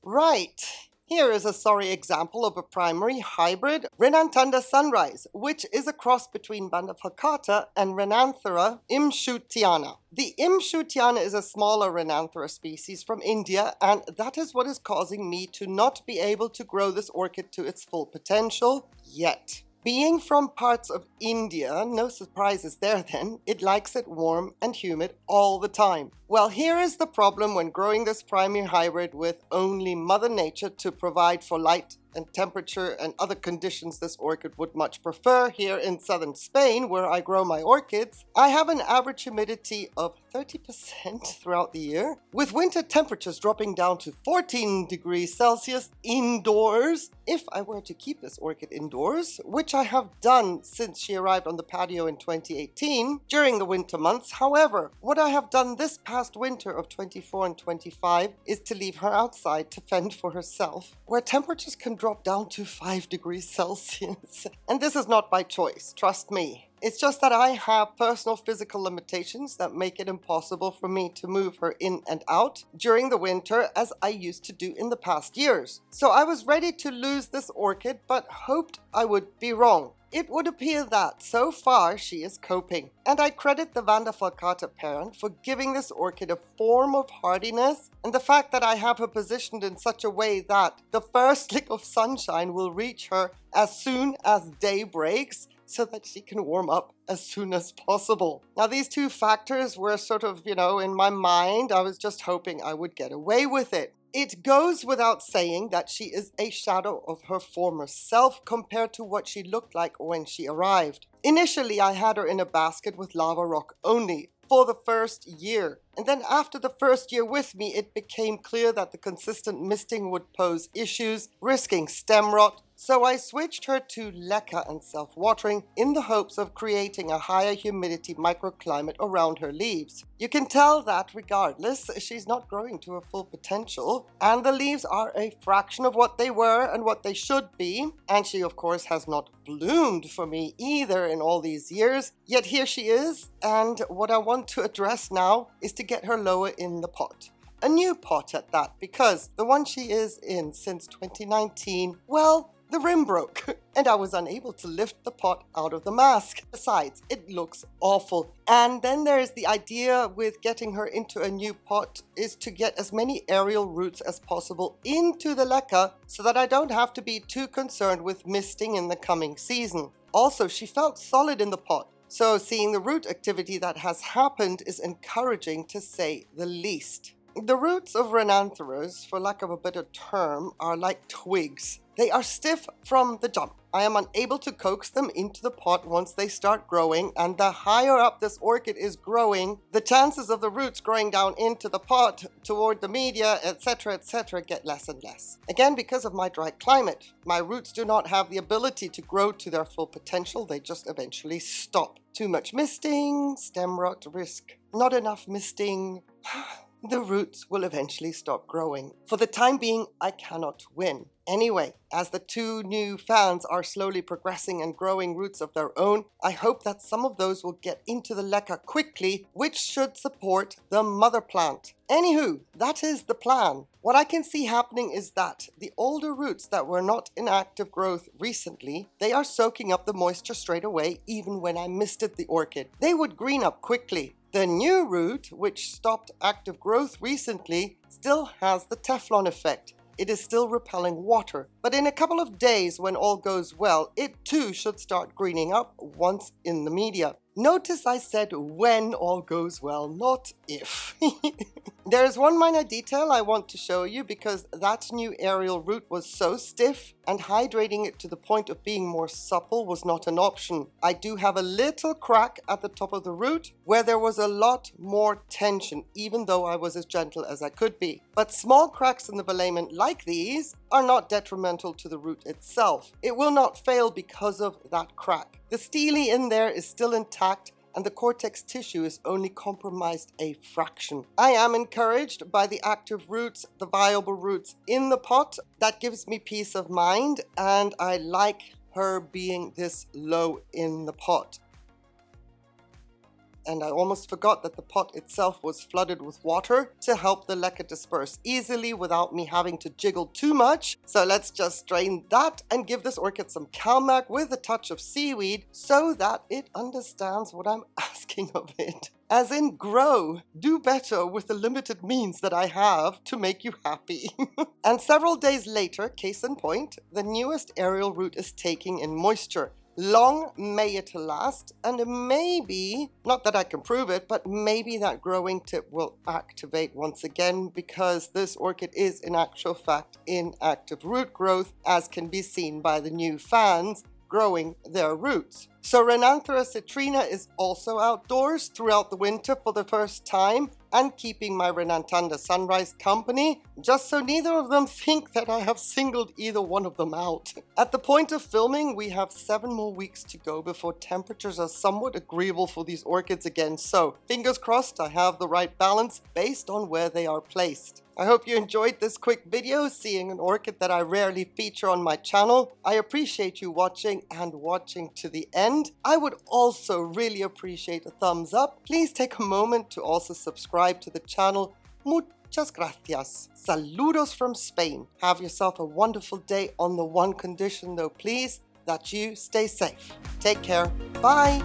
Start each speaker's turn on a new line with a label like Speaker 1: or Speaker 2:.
Speaker 1: Right. Here is a sorry example of a primary hybrid Rhinanthanda sunrise, which is a cross between Vanda falcata and Rhinanthera imshutiana. The imshutiana is a smaller Rhinanthera species from India, and that is what is causing me to not be able to grow this orchid to its full potential yet. Being from parts of India, no surprises there then, it likes it warm and humid all the time. Well, here is the problem when growing this primary hybrid with only Mother Nature to provide for light and temperature and other conditions this orchid would much prefer here in southern Spain, where I grow my orchids. I have an average humidity of 30% throughout the year, with winter temperatures dropping down to 14 degrees Celsius indoors. If I were to keep this orchid indoors, which I have done since she arrived on the patio in 2018 during the winter months. However, what I have done this past winter of 24 and 25 is to leave her outside to fend for herself, where temperatures can drop down to 5 degrees Celsius. And this is not by choice, trust me. It's just that I have personal physical limitations that make it impossible for me to move her in and out during the winter as I used to do in the past years. So I was ready to lose this orchid, but hoped I would be wrong. It would appear that, so far, she is coping. And I credit the Vanda falcata parent for giving this orchid a form of hardiness, and the fact that I have her positioned in such a way that the first lick of sunshine will reach her as soon as day breaks, so that she can warm up as soon as possible. Now, these two factors were sort of, in my mind. I was just hoping I would get away with it. It goes without saying that she is a shadow of her former self compared to what she looked like when she arrived. Initially, I had her in a basket with lava rock only for the first year. And then after the first year with me, it became clear that the consistent misting would pose issues, risking stem rot. So I switched her to leca and self-watering in the hopes of creating a higher humidity microclimate around her leaves. You can tell that regardless, she's not growing to her full potential, and the leaves are a fraction of what they were and what they should be. And she, of course, has not bloomed for me either in all these years. Yet here she is, and what I want to address now is to get her lower in the pot. A new pot at that, because the one she is in since 2019, well, the rim broke and I was unable to lift the pot out of the mask. Besides, it looks awful. And then there's the idea with getting her into a new pot is to get as many aerial roots as possible into the leca so that I don't have to be too concerned with misting in the coming season. Also, she felt solid in the pot. So seeing the root activity that has happened is encouraging to say the least. The roots of Rhinantheras, for lack of a better term, are like twigs. They are stiff from the jump. I am unable to coax them into the pot once they start growing, and the higher up this orchid is growing, the chances of the roots growing down into the pot toward the media, etc., get less and less. Again, because of my dry climate, my roots do not have the ability to grow to their full potential. They just eventually stop. Too much misting, stem rot risk. Not enough misting. The roots will eventually stop growing. For the time being, I cannot win. Anyway, as the two new fans are slowly progressing and growing roots of their own, I hope that some of those will get into the leca quickly, which should support the mother plant. Anywho, that is the plan. What I can see happening is that the older roots that were not in active growth recently, they are soaking up the moisture straight away, even when I misted the orchid. They would green up quickly. The new root, which stopped active growth recently, still has the Teflon effect. It is still repelling water, but in a couple of days, when all goes well, it too should start greening up once in the media. Notice I said when all goes well, not if. There is one minor detail I want to show you because that new aerial root was so stiff and hydrating it to the point of being more supple was not an option. I do have a little crack at the top of the root where there was a lot more tension, even though I was as gentle as I could be. But small cracks in the velamen like these are not detrimental to the root itself. It will not fail because of that crack. The stele in there is still intact and the cortex tissue is only compromised a fraction. I am encouraged by the active roots, the viable roots in the pot. That gives me peace of mind, and I like her being this low in the pot. and I almost forgot that the pot itself was flooded with water to help the leca disperse easily without me having to jiggle too much. So let's just strain that and give this orchid some CalMag with a touch of seaweed so that it understands what I'm asking of it. As in, grow, do better with the limited means that I have to make you happy. And several days later, case in point, the newest aerial root is taking in moisture. Long may it last, and maybe, not that I can prove it, but maybe that growing tip will activate once again, because this orchid is in actual fact in active root growth, as can be seen by the new fans growing their roots. So Renanthera citrina is also outdoors throughout the winter for the first time and keeping my Renantanda sunrise company, just so neither of them think that I have singled either one of them out. At the point of filming, we have 7 more weeks to go before temperatures are somewhat agreeable for these orchids again, so fingers crossed I have the right balance based on where they are placed. I hope you enjoyed this quick video, seeing an orchid that I rarely feature on my channel. I appreciate you watching and watching to the end. I would also really appreciate a thumbs up. Please take a moment to also subscribe to the channel. Muchas gracias. Saludos from Spain. Have yourself a wonderful day, on the one condition though, please, that you stay safe. Take care. Bye.